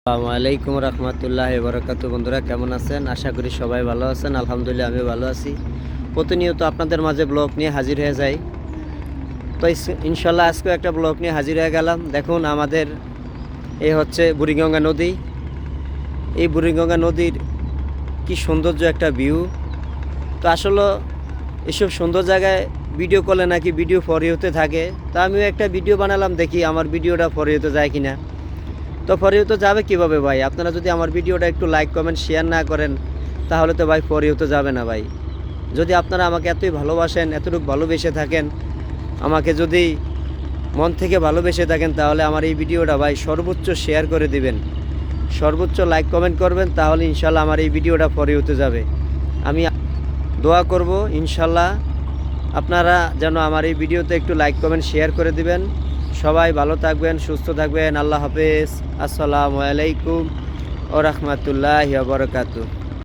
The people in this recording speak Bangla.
আসসালামু আলাইকুম রহমতুল্লাহ বরকাত। বন্ধুরা কেমন আছেন? আশা করি সবাই ভালো আছেন। আলহামদুলিল্লাহ আমি ভালো আছি। প্রতিনিয়ত আপনাদের মাঝে ব্লগ নিয়ে হাজির হয়ে যাই। তো ইনশাল্লাহ আজকেও একটা ব্লগ নিয়ে হাজির হয়ে গেলাম। দেখুন আমাদের এই হচ্ছে বুড়িগঙ্গা নদী। এই বুড়িগঙ্গা নদীর কি সৌন্দর্য একটা ভিউ। তো আসলে এসব সুন্দর জায়গায় ভিডিও করলে নাকি ভিডিও ফরি হতে থাকে। তো আমিও একটা ভিডিও বানালাম, দেখি আমার ভিডিওটা ফরি হতে যায় কিনা। তো ফর ইউ তো যাবে কীভাবে ভাই? আপনারা যদি আমার ভিডিওটা একটু লাইক কমেন্ট শেয়ার না করেন তাহলে তো ভাই ফর ইউ তো যাবে না ভাই। যদি আপনারা আমাকে এতই ভালোবাসেন, এতটুকু ভালোবেসে থাকেন, আমাকে যদি মন থেকে ভালোবেসে থাকেন, তাহলে আমার এই ভিডিওটা ভাই সর্বোচ্চ শেয়ার করে দিবেন, সর্বোচ্চ লাইক কমেন্ট করবেন, তাহলে ইনশাল্লাহ আমার এই ভিডিওটা ফর ইউতে যাবে। আমি দোয়া করব ইনশাল্লাহ আপনারা যেন আমার এই ভিডিওতে একটু লাইক কমেন্ট শেয়ার করে দিবেন। সবাই ভালো থাকবেন, সুস্থ থাকবেন। আল্লাহ হাফেজ। আসসালামু আলাইকুম ওয়া রাহমাতুল্লাহি ওয়া বারাকাতুহু।